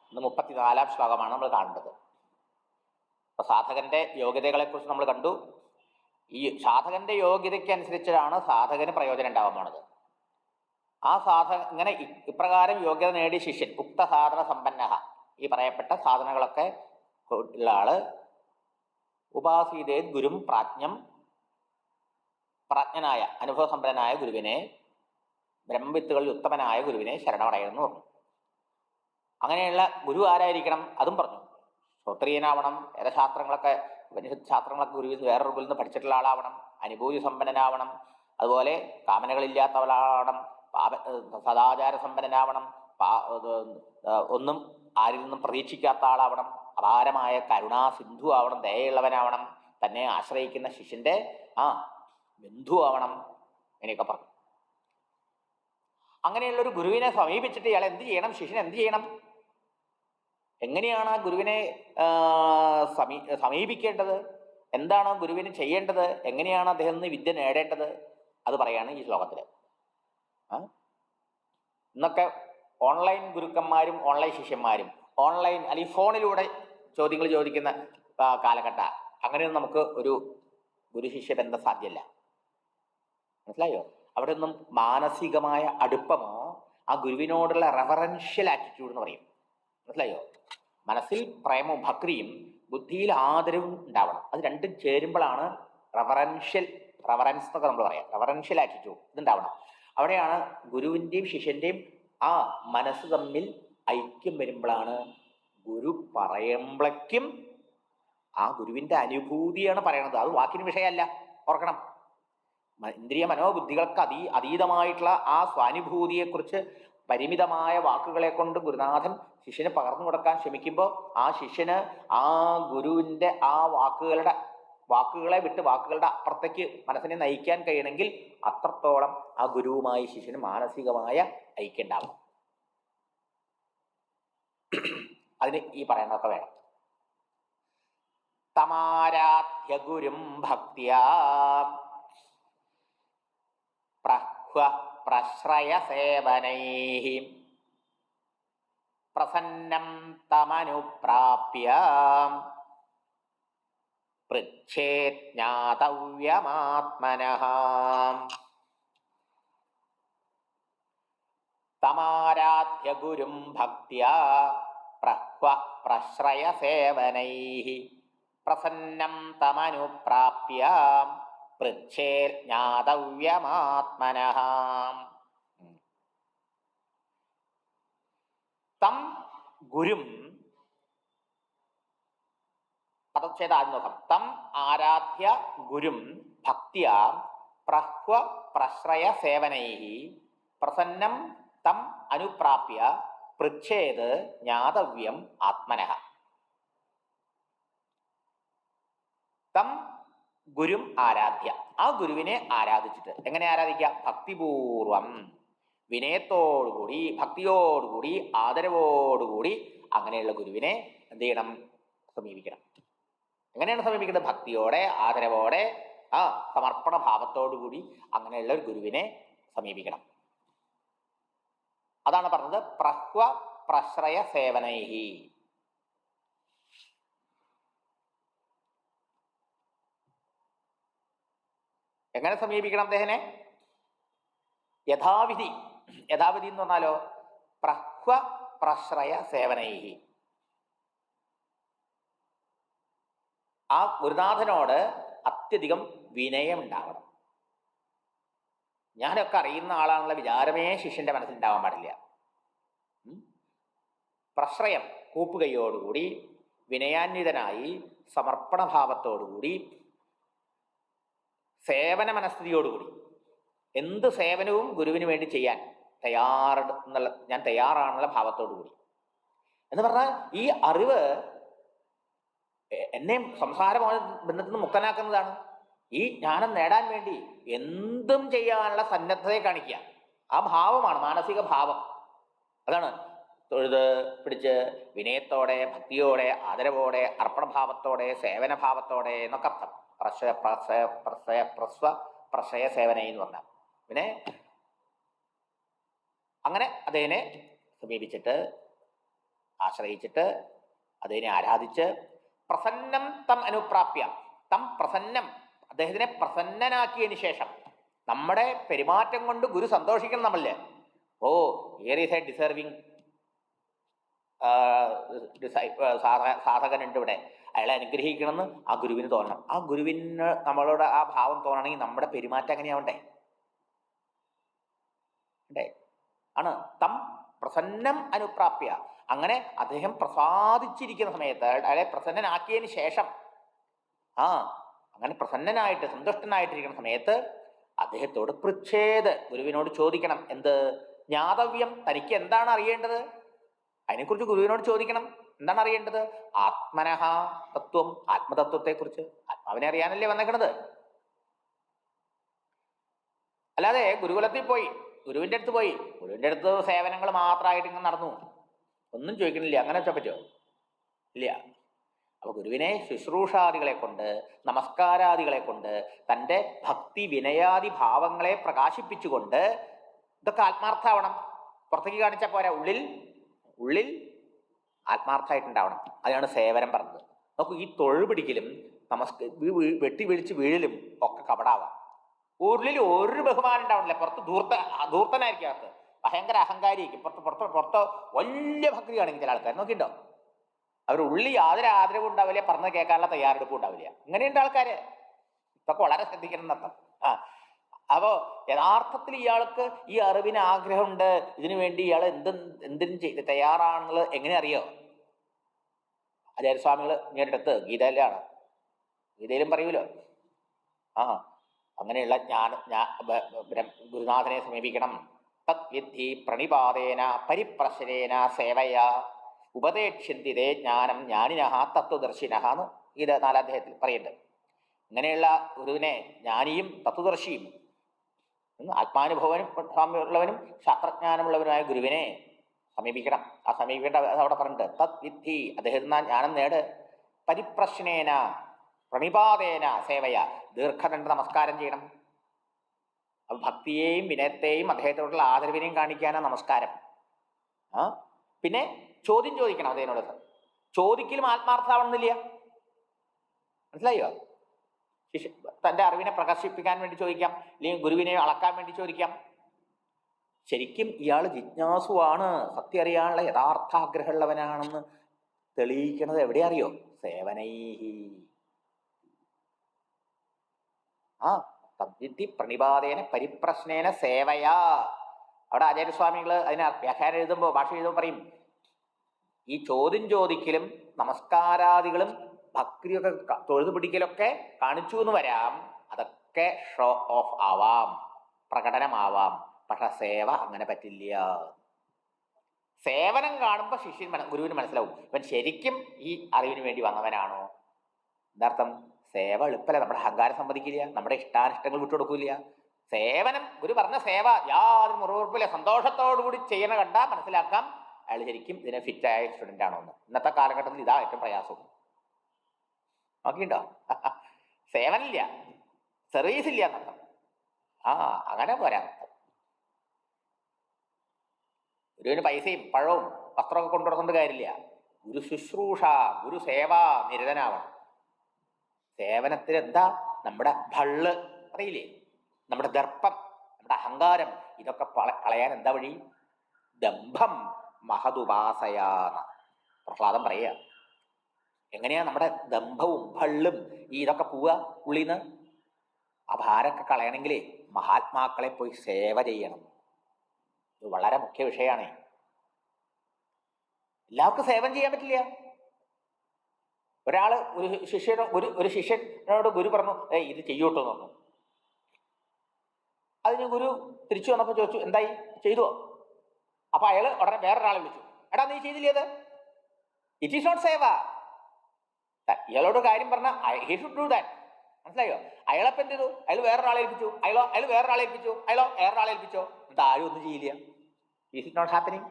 ഇന്ന് 34-ാം ശ്ലോകമാണ് നമ്മൾ കാണേണ്ടത്. അപ്പൊ സാധകന്റെ യോഗ്യതകളെക്കുറിച്ച് നമ്മൾ കണ്ടു. ഈ സാധകന്റെ യോഗ്യതയ്ക്കനുസരിച്ചാണ് സാധകന് പ്രയോജനം ഉണ്ടാവാൻ പോണത്. ആ ഇങ്ങനെ ഇപ്രകാരം യോഗ്യത നേടിയ ശിഷ്യൻ ഉക്ത സാധന സമ്പന്ന, ഈ പറയപ്പെട്ട സാധനങ്ങളൊക്കെ ഉള്ള ആള് ഉപാസീതേ ഗുരും പ്രാജ്ഞനായ അനുഭവസമ്പന്നനായ ഗുരുവിനെ, ബ്രഹ്മവിത്തുകളിൽ ഉത്തമനായ ഗുരുവിനെ ശരണമടയണമെന്ന് പറഞ്ഞു. അങ്ങനെയുള്ള ഗുരു ആരായിരിക്കണം അതും പറഞ്ഞു. ശ്രോത്രിയനാവണം, വേദശാസ്ത്രങ്ങളൊക്കെ ഉപനിഷത്ത് ഗുരുവിൽ നിന്ന് വേറൊരു ഗുരുവിൽ നിന്ന് പഠിച്ചിട്ടുള്ള ആളാവണം, അനുഭൂതി സമ്പന്നനാവണം, അതുപോലെ കാമനകളില്ലാത്തവളാവണം, സദാചാര സമ്പന്നനാവണം, ഒന്നും ആരിൽ നിന്നും പ്രതീക്ഷിക്കാത്ത ആളാവണം, അപാരമായ കരുണാസിന്ധു ആവണം, ദയുള്ളവനാവണം, തന്നെ ആശ്രയിക്കുന്ന ശിഷ്യന്റെ ബന്ധു ആവണം, അങ്ങനെയൊക്കെ പറഞ്ഞു. അങ്ങനെയുള്ളൊരു ഗുരുവിനെ സമീപിച്ചിട്ട് ഇയാൾ എന്ത് ചെയ്യണം? ശിഷ്യൻ എന്ത് ചെയ്യണം? എങ്ങനെയാണ് ആ ഗുരുവിനെ സമീപിക്കേണ്ടത്? എന്താണ് ഗുരുവിന് ചെയ്യേണ്ടത്? എങ്ങനെയാണ് അദ്ദേഹം നിന്ന് വിദ്യ നേടേണ്ടത്? അത് പറയാണ് ഈ ശ്ലോകത്തിൽ. ഇന്നൊക്കെ ഓൺലൈൻ ഗുരുക്കന്മാരും ഓൺലൈൻ ശിഷ്യന്മാരും ഓൺലൈൻ അല്ലെങ്കിൽ ഫോണിലൂടെ ചോദ്യങ്ങൾ ചോദിക്കുന്ന കാലഘട്ട. അങ്ങനെയൊന്നും നമുക്ക് ഒരു ഗുരു ശിഷ്യ ബന്ധം സാധ്യമല്ല. മനസ്സിലായോ? അവിടെ ഒന്നും മാനസികമായ അടുപ്പമോ ആ ഗുരുവിനോടുള്ള റെഫറൻഷ്യൽ ആറ്റിറ്റ്യൂഡ് എന്ന് പറയും. മനസ്സിലായോ? മനസ്സിൽ പ്രേമവും ഭക്തിയും ബുദ്ധിയിൽ ആദരവും ഉണ്ടാവണം. അത് രണ്ടും ചേരുമ്പോഴാണ് റെഫറൻസ് എന്നൊക്കെ നമ്മൾ പറയാം. റെഫറൻഷ്യൽ ആറ്റിറ്റ്യൂഡ് ഇതുണ്ടാവണം. അവിടെയാണ് ഗുരുവിൻ്റെയും ശിഷ്യന്റെയും ആ മനസ്സ് തമ്മിൽ ഐക്യം വരുമ്പോഴാണ് ഗുരു പറയുമ്പോഴേക്കും ആ ഗുരുവിന്റെ അനുഭൂതിയാണ് പറയണത്. അത് വാക്കിന് വിഷയമല്ല, ഓർക്കണം. ഇന്ദ്രിയ മനോബുദ്ധികൾക്ക് അതീതമായിട്ടുള്ള ആ സ്വാനുഭൂതിയെക്കുറിച്ച് പരിമിതമായ വാക്കുകളെ കൊണ്ട് ഗുരുനാഥൻ ശിഷ്യന് പകർന്നു കൊടുക്കാൻ ശ്രമിക്കുമ്പോൾ ആ ശിഷ്യന് ആ ഗുരുവിന്റെ ആ വാക്കുകളെ വിട്ട് വാക്കുകളുടെ അപ്പുറത്തേക്ക് മനസ്സിനെ നയിക്കാൻ കഴിയണമെങ്കിൽ അത്രത്തോളം ആ ഗുരുവുമായി ശിഷ്യന് മാനസികമായ ഐക്യം ഉണ്ടാവണം. അതിന് ഈ പറയുന്നതൊക്കെ വേണം. തമാരാധ്യ ഗുരും ഭക്തിയാ പ്രശ്രയസേവനൈഃ പ്രസന്നം തമനുപ്രാപ്യ പൃച്ഛേത് ജ്ഞാതവ്യമാത്മനഃ. തമാരാധ്യ ഗുരും ഭക്ത്യാ പ്രശ്രയസേവനൈഃ പ്രസന്നം തമനുപ്രാപ്യ പൃച്ഛേത് ജ്ഞാതവ്യമാത്മനഃ. തം ഗുരും പദച്ഛേദം നോക്കാം. തം ആരാധ്യ ഗുരും ഭക്തിയാ പ്രശ്രയ സേവനൈഃ പ്രസന്നം തം അനുപ്രാപ്യ പൃച്ഛേത് ജ്ഞാതവ്യം ആത്മനഃ. തം ഗുരും ആരാധ്യ, ആ ഗുരുവിനെ ആരാധിച്ചിട്ട്. എങ്ങനെ ആരാധിക്കുക? ഭക്തിപൂർവം, വിനയത്തോടുകൂടി, ഭക്തിയോടുകൂടി, ആദരവോടുകൂടി അങ്ങനെയുള്ള ഗുരുവിനെ എന്ത് ചെയ്യണം? സമീപിക്കണം. എങ്ങനെയാണ് സമീപിക്കുന്നത്? ഭക്തിയോടെ, ആദരവോടെ, സമർപ്പണ ഭാവത്തോടുകൂടി അങ്ങനെയുള്ള ഒരു ഗുരുവിനെ സമീപിക്കണം. അതാണ് പറഞ്ഞത് പ്രശ്രയ സേവനൈഃ. എങ്ങനെ സമീപിക്കണം അദ്ദേഹനെ? യഥാവിധി. യഥാവിധി എന്ന് പറഞ്ഞാലോ പ്രശ്രയ സേവനൈഃ. ആ ഗുരുനാഥനോട് അത്യധികം വിനയം ഉണ്ടാവണം. ഞാനൊക്കെ അറിയുന്ന ആളാണെന്നുള്ള വിചാരമേ ശിഷ്യന്റെ മനസ്സിൽ ഉണ്ടാവാൻ പാടില്ല. പ്രശ്രയം, കൂപ്പുകൈയോടുകൂടി, വിനയാന്വിതനായി, സമർപ്പണഭാവത്തോടുകൂടി, സേവന മനസ്ഥിതിയോടുകൂടി, എന്ത് സേവനവും ഗുരുവിന് വേണ്ടി ചെയ്യാൻ ഞാൻ തയ്യാറാണെന്നുള്ള ഭാവത്തോടുകൂടി. എന്ന് പറഞ്ഞാൽ ഈ അറിവ് എന്നെ സംസാര ബന്ധത്തിൽ നിന്ന് മുക്തനാക്കുന്നതാണ്. ഈ ജ്ഞാനം നേടാൻ വേണ്ടി എന്തും ചെയ്യാനുള്ള സന്നദ്ധതയെ കാണിക്കുക. ആ ഭാവമാണ് മാനസിക ഭാവം. അതാണ് തൊഴുത് പിടിച്ച് വിനയത്തോടെ, ഭക്തിയോടെ, ആദരവോടെ, അർപ്പണഭാവത്തോടെ, സേവനഭാവത്തോടെ എന്നൊക്കെ അർത്ഥം. പ്രശ്രയ സേവന എന്ന് പറഞ്ഞാൽ പിന്നെ അങ്ങനെ അദ്ദേഹനെ സമീപിച്ചിട്ട് ആശ്രയിച്ചിട്ട് അതിനെ ആരാധിച്ച് പ്രസന്നം തം അനുപ്രാപ്യ, തം പ്രസന്നം, അദ്ദേഹത്തിനെ പ്രസന്നനാക്കിയതിന് ശേഷം, നമ്മുടെ പെരുമാറ്റം കൊണ്ട് ഗുരു സന്തോഷിക്കണം നമ്മളില്. ഓ, ഹിയർ ഈസ് എ ഡിസേർവിങ് സാധകനുണ്ട് ഇവിടെ, അയാളെ അനുഗ്രഹിക്കണമെന്ന് ആ ഗുരുവിന് തോന്നണം. ആ ഗുരുവിന് നമ്മളോട് ആ ഭാവം തോന്നണമെങ്കിൽ നമ്മുടെ പെരുമാറ്റം എങ്ങനെയാവണ്ടേ ആണ്. തം പ്രസന്നം അനുപ്രാപ്യ, അങ്ങനെ അദ്ദേഹം പ്രസാദിച്ചിരിക്കുന്ന സമയത്ത്, അയാളെ പ്രസന്നനാക്കിയതിന് ശേഷം, അങ്ങനെ പ്രസന്നനായിട്ട് സന്തുഷ്ടനായിട്ടിരിക്കുന്ന സമയത്ത് അദ്ദേഹത്തോട് പൃച്ഛേത്, ഗുരുവിനോട് ചോദിക്കണം. എന്ത്? ജ്ഞാതവ്യം, തനിക്ക് എന്താണ് അറിയേണ്ടത്? അതിനെക്കുറിച്ച് ഗുരുവിനോട് ചോദിക്കണം. എന്താണ് അറിയേണ്ടത്? ആത്മനഹ തത്വം, ആത്മതത്വത്തെക്കുറിച്ച്. ആത്മാവിനെ അറിയാനല്ലേ വന്നേക്കണത്. അല്ലാതെ ഗുരുകുലത്തിൽ പോയി, ഗുരുവിന്റെ അടുത്ത് പോയി, ഗുരുവിന്റെ അടുത്ത് സേവനങ്ങൾ മാത്രമായിട്ട് ഇങ്ങനെ നടന്നു, ഒന്നും ചോദിക്കണില്ല, അങ്ങനെ വെച്ചാൽ പറ്റുമോ? ഇല്ല. അപ്പൊ ഗുരുവിനെ ശുശ്രൂഷാദികളെ കൊണ്ട്, നമസ്കാരാദികളെ കൊണ്ട്, തൻ്റെ ഭക്തി വിനയാദി ഭാവങ്ങളെ പ്രകാശിപ്പിച്ചുകൊണ്ട്, ഇതൊക്കെ ആത്മാർത്ഥാവണം. പുറത്തേക്ക് കാണിച്ചാൽ പോരാ, ഉള്ളിൽ ആത്മാർത്ഥമായിട്ടുണ്ടാവണം. അതിനാണ് സേവനം പറഞ്ഞത്. നോക്കൂ, ഈ തൊഴിൽ പിടിക്കലും വെട്ടി വീഴിച്ച് വീഴലും ഒക്കെ കപടാവാം. ഉള്ളിൽ ഒരു ബഹുമാനം ഉണ്ടാവണില്ല. പുറത്ത് ധൂർത്തനായിരിക്കും, അകത്ത് ഭയങ്കര അഹങ്കാരിയായിരിക്കും. പുറത്ത് വലിയ ഭക്തി കാണിക്കും ചില ആൾക്കാർ. നോക്കിയിട്ടുണ്ടോ? അവർ ഉള്ളിൽ യാതൊരു ആദരവും ഉണ്ടാവില്ല, പറഞ്ഞ് കേൾക്കാനുള്ള തയ്യാറെടുപ്പും ഉണ്ടാവില്ല. ഇങ്ങനെയുണ്ട് ആൾക്കാര്. ഇതൊക്കെ വളരെ ശ്രദ്ധിക്കണം എന്നർത്ഥം. അപ്പോ യഥാർത്ഥത്തിൽ ഇയാൾക്ക് ഈ അറിവിന് ആഗ്രഹമുണ്ട്, ഇതിനു വേണ്ടി ഇയാൾ എന്തിനും തയ്യാറാണെന്നുള്ളത് എങ്ങനെ അറിയോ? ആചാര്യസ്വാമികൾ ഇങ്ങോട്ടടുത്ത് ഗീതയിലാണ്, ഗീതയിലും പറയൂലോ, അങ്ങനെയുള്ള ഗുരുനാഥനെ സമീപിക്കണം. തത് വിദ്ധി പ്രണിപാതേന പരിപ്രശ്നേന സേവയ ഉപദേക്ഷ്യന്തി തേ ജ്ഞാനം ജ്ഞാനിനഃ തത്വദർശിനഃ എന്ന് ഗീത 4ാം അധ്യായത്തിൽ പറയുന്നുണ്ട്. ഇങ്ങനെയുള്ള ഗുരുവിനെ, ജ്ഞാനിയും തത്വദർശിയും ആത്മാനുഭവനും ഉള്ളവനും ശാസ്ത്രജ്ഞാനമുള്ളവനുമായ ഗുരുവിനെ സമീപിക്കണം. ആ സമീപിക്കേണ്ട അവിടെ പറഞ്ഞിട്ട് തത് വിദ്ധി, അദ്ദേഹത്തിന് ജ്ഞാനം നേട്, പരിപ്രശ്നേന പ്രണിപാതേന സേവയ, ദീർഘദണ്ഡ നമസ്കാരം ചെയ്യണം. അപ്പൊ ഭക്തിയെയും വിനയത്തെയും അദ്ദേഹത്തോടുള്ള ആദരവിനെയും കാണിക്കാനാണ് നമസ്കാരം. പിന്നെ ചോദ്യം ചോദിക്കണം അദ്ദേഹനോട്. ചോദിക്കലും ആത്മാർത്ഥമാവണമെന്നില്ല, മനസ്സിലായോ? തൻ്റെ അറിവിനെ പ്രകാശിപ്പിക്കാൻ വേണ്ടി ചോദിക്കാം, അല്ലെങ്കിൽ ഗുരുവിനെ അളക്കാൻ വേണ്ടി ചോദിക്കാം. ശരിക്കും ഇയാൾ ജിജ്ഞാസുവാണ്, സത്യം അറിയാനുള്ള യഥാർത്ഥ ആഗ്രഹമുള്ളവനാണെന്ന് തെളിയിക്കുന്നത് എവിടെ അറിയോ? സേവനൈഹി. തദ്വിദ്ധി പ്രണിപാതേന പരിപ്രശ്നേന സേവയാ. അവിടെ ആചാര്യസ്വാമികൾ അതിനെ വ്യാഖ്യാനം എഴുതുമ്പോൾ, ഭാഷ എഴുതുമ്പോൾ പറയും, ഈ ചോദ്യം ചോദിക്കലും നമസ്കാരാദികളും ഭക്തിയൊക്കെ തൊഴുതു പിടിക്കലൊക്കെ കാണിച്ചു എന്ന് വരാം, അതൊക്കെ ഷോ ഓഫ് ആവാം, പ്രകടനമാവാം. പക്ഷെ സേവ അങ്ങനെ പറ്റില്ല. സേവനം കാണുമ്പോൾ ഗുരുവിന് മനസ്സിലാവും ഇവൻ ശരിക്കും ഈ അറിവിന് വേണ്ടി വന്നവനാണോ. എന്താർത്ഥം? സേവ എളുപ്പമല്ല, നമ്മുടെ അഹങ്കാരം സമ്മതിക്കില്ല, നമ്മുടെ ഇഷ്ടാനിഷ്ടങ്ങൾ വിട്ടുകൊടുക്കില്ല. സേവനം, ഗുരു പറഞ്ഞ സേവ യാതൊരു മുറിവുറപ്പില്ല, സന്തോഷത്തോടുകൂടി ചെയ്യണ കണ്ടാൽ മനസ്സിലാക്കാം അയാൾ ശരിക്കും ഇതിനെ ഫിറ്റായ സ്റ്റുഡൻ്റ് ആണോ എന്ന്. ഇന്നത്തെ കാലഘട്ടത്തിൽ ഇതാ ഏറ്റവും പ്രയാസവും. നോക്കിണ്ടോ? സേവനില്ല, സർവീസ് ഇല്ല എന്നർത്ഥം. അങ്ങനെ പോരാ. ഗുരുവിന് പൈസയും പഴവും വസ്ത്രമൊക്കെ കൊണ്ടുവരുന്നുണ്ട് കാര്യമില്ല. ഗുരു ശുശ്രൂഷ, ഗുരു സേവ നിരതനാവണം. സേവനത്തിന് എന്താ? നമ്മുടെ ഭള്ള് അറിയില്ലേ, നമ്മുടെ ദർപ്പം, നമ്മുടെ അഹങ്കാരം, ഇതൊക്കെ കളയാൻ എന്താ വഴി? ദംഭം മഹതുപാസയാന്ന് പ്രഹ്ലാദൻ പറയുക. എങ്ങനെയാ നമ്മുടെ ദംഭവും ഭള്ളും ഇതൊക്കെ പോവുക ഉള്ളിന്ന്? ആ ഭാരമൊക്കെ കളയണമെങ്കിലേ മഹാത്മാക്കളെ പോയി സേവ ചെയ്യണം. ഇത് വളരെ മുഖ്യ വിഷയമാണ്. എല്ലാവർക്കും സേവനം ചെയ്യാൻ പറ്റില്ല. ഒരു ശിഷ്യനോട് ഗുരു പറഞ്ഞു, ഇത് ചെയ്യൂട്ടോ എന്ന് പറഞ്ഞു. അതിന് ഗുരു തിരിച്ചു വന്നപ്പോൾ ചോദിച്ചു, എന്തായി, ചെയ്തുവോ? അപ്പൊ അയാള് ഉടനെ വേറൊരാളെ വിളിച്ചു, എടാ നീ ചെയ്തില്ലേ അത്? ഇറ്റ് ഈസ് നോട്ട് സേവ. ഇയാളോട് കാര്യം പറഞ്ഞ ഹി ഷുഡ് ഡു ദാറ്റ്. മനസ്സിലായോ? അയാളെപ്പം എന്ത് ചെയ്തു? അയാൾ വേറൊരാളെ ഏൽപ്പിച്ചു, അയാൾ വേറൊരാളെ ഏൽപ്പിച്ചു, വേറൊരാളെ ഏൽപ്പിച്ചോ, എന്നിട്ട് ആരും ഒന്നും ചെയ്യില്ല. Is it not happening?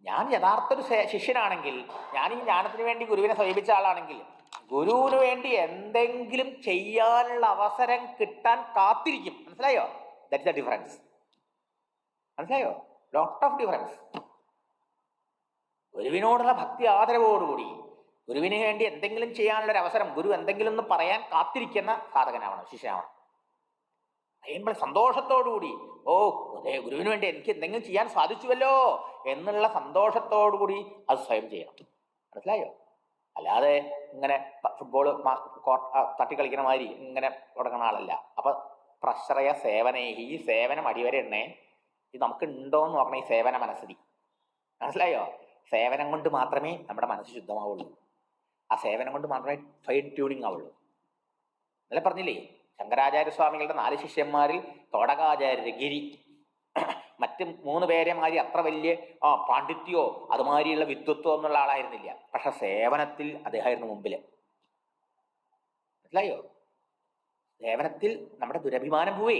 ഞാൻ യഥാർത്ഥ ഒരു ശിഷ്യനാണെങ്കിൽ, ഞാൻ ഈ ജ്ഞാനത്തിന് വേണ്ടി ഗുരുവിനെ സമീപിച്ച ആളാണെങ്കിൽ, ഗുരുവിന് വേണ്ടി എന്തെങ്കിലും ചെയ്യാനുള്ള അവസരം കിട്ടാൻ കാത്തിരിക്കും. മനസ്സിലായോ? That is the difference. മനസ്സിലായോ? Lot of difference. ഗുരുവിനോടുള്ള ഭക്തി ആദരവോടുകൂടി ഗുരുവിന് വേണ്ടി എന്തെങ്കിലും ചെയ്യാനുള്ള ഒരു അവസരം, ഗുരു എന്തെങ്കിലും ഒന്ന് പറയാൻ കാത്തിരിക്കുന്ന സാധകനാവണം, ശിഷ്യനാവണം. കഴിയുമ്പോൾ സന്തോഷത്തോടുകൂടി, ഓ അതെ ഗുരുവിന് വേണ്ടി എനിക്ക് എന്തെങ്കിലും ചെയ്യാൻ സാധിച്ചുവല്ലോ എന്നുള്ള സന്തോഷത്തോടുകൂടി അത് സ്വയം ചെയ്യണം. മനസ്സിലായോ? അല്ലാതെ ഇങ്ങനെ ഫുട്ബോൾ തട്ടിക്കളിക്കുന്ന മാതിരി ഇങ്ങനെ തുടങ്ങുന്ന ആളല്ല. അപ്പൊ പ്രശ്രയ സേവനേഹി, ഈ സേവനം അടിവരെ എണ്ണേ ഇത് നമുക്ക് ഉണ്ടോന്ന് നോക്കണം. ഈ സേവന മനസ്ഥിതി മനസ്സിലായോ? സേവനം കൊണ്ട് മാത്രമേ നമ്മുടെ മനസ്സ് ശുദ്ധമാവുള്ളൂ. ആ സേവനം കൊണ്ട് മാത്രമേ ഫൈൻ ട്യൂണിങ് ആവുള്ളൂ. ഇന്നലെ പറഞ്ഞില്ലേ, ശങ്കരാചാര്യസ്വാമികളുടെ 4 ശിഷ്യന്മാരിൽ തോടകാചാര്യ ഗിരി മറ്റ് 3 പേരെ മാതിരി അത്ര വലിയ പാണ്ഡിത്യോ അതുമാതിരിയുള്ള വിദ്വത്വം എന്നുള്ള ആളായിരുന്നില്ല. പക്ഷെ സേവനത്തിൽ അദ്ദേഹമായിരുന്നു മുമ്പില്. മനസ്സിലായോ? സേവനത്തിൽ നമ്മുടെ ദുരഭിമാനം പോവേ.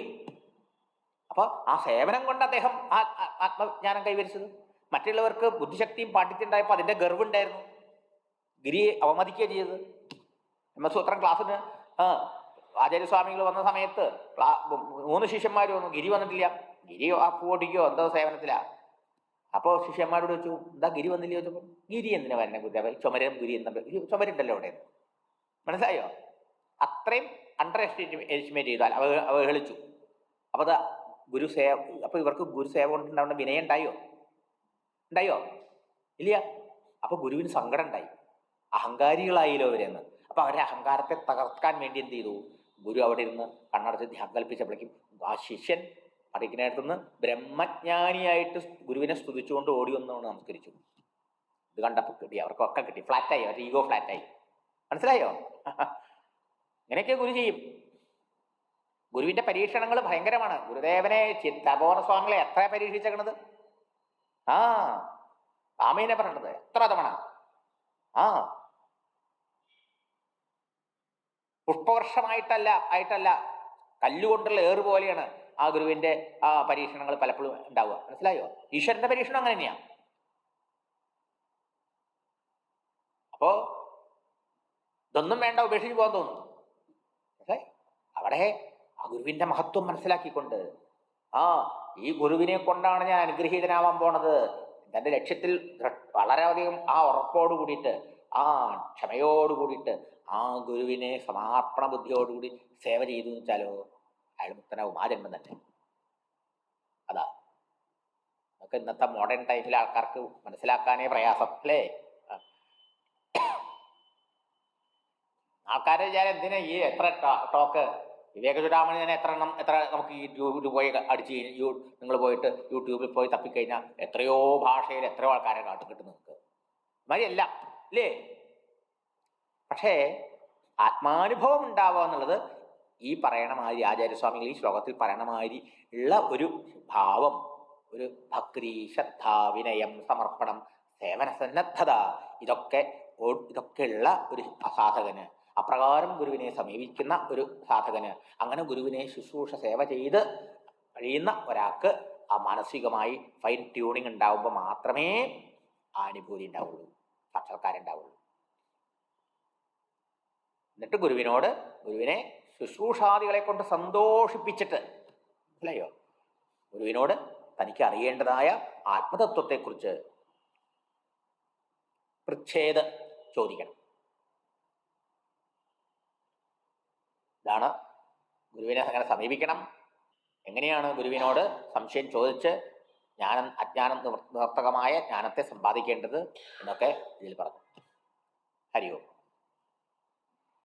അപ്പൊ ആ സേവനം കൊണ്ട് അദ്ദേഹം ആത്മജ്ഞാനം കൈവരിച്ചത്. മറ്റുള്ളവർക്ക് ബുദ്ധിശക്തിയും പാണ്ഡിത്യം ഉണ്ടായപ്പോൾ അതിന്റെ ഗർവുണ്ടായിരുന്നു. ഗിരിയെ അവമതിക്കുക ചെയ്തത്. ബ്രഹ്മസൂത്രം ക്ലാസ്സിന് ആചാര്യസ്വാമികൾ വന്ന സമയത്ത് 3 ശിഷ്യന്മാർ വന്നു, ഗിരി വന്നിട്ടില്ല. ഗിരി ആ പൂവോട്ടിക്കോ എന്തോ സേവനത്തിലാ. അപ്പോൾ ശിഷ്യന്മാരോട് ചോദിച്ചു, എന്താ ഗിരി വന്നില്ല ചോദിച്ചപ്പോൾ, ഗിരി എന്തിനാ വരണേ കുറ്റാ, ചുമരം ഗിരി എന്താ, ചുമരുണ്ടല്ലോ അവിടെ. മനസ്സിലായോ? അത്രയും അണ്ടർ എസ്റ്റിമേറ്റ് ചെയ്തു, അവഹേളിച്ചു. അപ്പൊ അത് ഗുരുസേവ, അപ്പൊ ഇവർക്ക് ഗുരുസേവ കൊണ്ടുണ്ടാവുന്ന വിനയം ഉണ്ടായോ? ഇല്ല. അപ്പൊ ഗുരുവിന് സങ്കടം ഉണ്ടായി. അഹങ്കാരികളായില്ലോ അവരെന്ന്. അപ്പൊ അവരുടെ അഹങ്കാരത്തെ തകർക്കാൻ വേണ്ടി എന്ത് ചെയ്തു? ഗുരു അവിടെ ഇരുന്ന് കണ്ണടച്ച് ധ്യാനം കൽപ്പിച്ചപ്പോഴേക്കും ആ ശിഷ്യൻ പഠിക്കുന്നിടത്തുനിന്ന് ബ്രഹ്മജ്ഞാനിയായിട്ട് ഗുരുവിനെ സ്തുതിച്ചുകൊണ്ട് ഓടി വന്നുകൊണ്ട് നമസ്കരിച്ചു. ഇത് കണ്ടപ്പോൾ കിട്ടി, അവർക്കൊക്കെ കിട്ടി, ഫ്ലാറ്റായി, അവരുടെ ഈഗോ ഫ്ലാറ്റായി. മനസ്സിലായോ? ഇങ്ങനെയൊക്കെ ഗുരു ചെയ്യും. ഗുരുവിന്റെ പരീക്ഷണങ്ങൾ ഭയങ്കരമാണ്. ഗുരുദേവനെ തപോവനസ്വാമികളെ എത്ര പരീക്ഷിച്ചേക്കണത്! സ്വാമീനെ പറഞ്ഞത് എത്ര തവണ! പുഷ്പവർഷമായിട്ടല്ല കല്ലുകൊണ്ടുള്ള ഏറ് പോലെയാണ് ആ ഗുരുവിന്റെ പരീക്ഷണങ്ങൾ പലപ്പോഴും ഉണ്ടാവുക. മനസ്സിലായോ? ഈശ്വരന്റെ പരീക്ഷണം അങ്ങനെ തന്നെയാ. അപ്പോ ഇതൊന്നും വേണ്ട, ഉപേക്ഷിച്ച് പോകാൻ തോന്നുന്നു. അവിടെ ആ ഗുരുവിന്റെ മഹത്വം മനസ്സിലാക്കിക്കൊണ്ട് ഈ ഗുരുവിനെ കൊണ്ടാണ് ഞാൻ അനുഗ്രഹീതനാവാൻ പോണത്, തന്റെ ലക്ഷ്യത്തിൽ വളരെയധികം ആ ഉറപ്പോട് കൂടിയിട്ട്, ക്ഷമയോട് കൂടിയിട്ട് ആ ഗുരുവിനെ സമർപ്പണ ബുദ്ധിയോടുകൂടി സേവ ചെയ്തു എന്ന് വെച്ചാലോ അയാൾ മുക്തനാവും ആ ജന്മം തന്നെ. അതാ നമുക്ക് ഇന്നത്തെ മോഡേൺ ടൈമിലെ ആൾക്കാർക്ക് മനസ്സിലാക്കാനേ പ്രയാസം അല്ലേ? ആൾക്കാരെ വിചാരം എന്തിനാ ഈ എത്ര ടോക്ക് വിവേകചൂടാമണി തന്നെ എത്ര നമുക്ക് ഈ യൂട്യൂബിൽ പോയി അടിച്ച് നിങ്ങൾ പോയിട്ട് യൂട്യൂബിൽ പോയി തപ്പിക്കഴിഞ്ഞാൽ എത്രയോ ഭാഷയിൽ എത്രയോ ആൾക്കാരെ കാട്ടുകിട്ടും നിങ്ങൾക്ക്. മതിയല്ല അല്ലേ? പക്ഷേ ആത്മാനുഭവം ഉണ്ടാവുക എന്നുള്ളത് ഈ പറയണ മാതിരി, ആചാര്യസ്വാമികൾ ഈ ശ്ലോകത്തിൽ പറയണ മാതിരി ഉള്ള ഒരു ഭാവം, ഒരു ഭക്തി, ശ്രദ്ധ, വിനയം, സമർപ്പണം, സേവന സന്നദ്ധത, ഇതൊക്കെ ഉള്ള ഒരു സാധകന്, അപ്രകാരം ഗുരുവിനെ സമീപിക്കുന്ന ഒരു സാധകന്, അങ്ങനെ ഗുരുവിനെ ശുശ്രൂഷ സേവ ചെയ്ത് കഴിയുന്ന ഒരാൾക്ക് ആ മാനസികമായി ഫൈൻ ട്യൂണിങ് ഉണ്ടാവുമ്പോൾ മാത്രമേ ആ അനുഭൂതി ഉണ്ടാവുള്ളൂ, സാക്ഷാത്കാരം. എന്നിട്ട് ഗുരുവിനെ ശുശ്രൂഷാദികളെ കൊണ്ട് സന്തോഷിപ്പിച്ചിട്ട്, മനസ്സിലായോ? ഗുരുവിനോട് തനിക്ക് അറിയേണ്ടതായ ആത്മതത്വത്തെക്കുറിച്ച് പൃച്ഛേദ് ചോദിക്കണം. ഇതാണ് ഗുരുവിനെ അങ്ങനെ സമീപിക്കണം. എങ്ങനെയാണ് ഗുരുവിനോട് സംശയം ചോദിച്ച് അജ്ഞാനം നിവർത്തകമായ ജ്ഞാനത്തെ സമ്പാദിക്കേണ്ടത് എന്നൊക്കെ ഇതിൽ പറഞ്ഞു. ഹരി ഓം.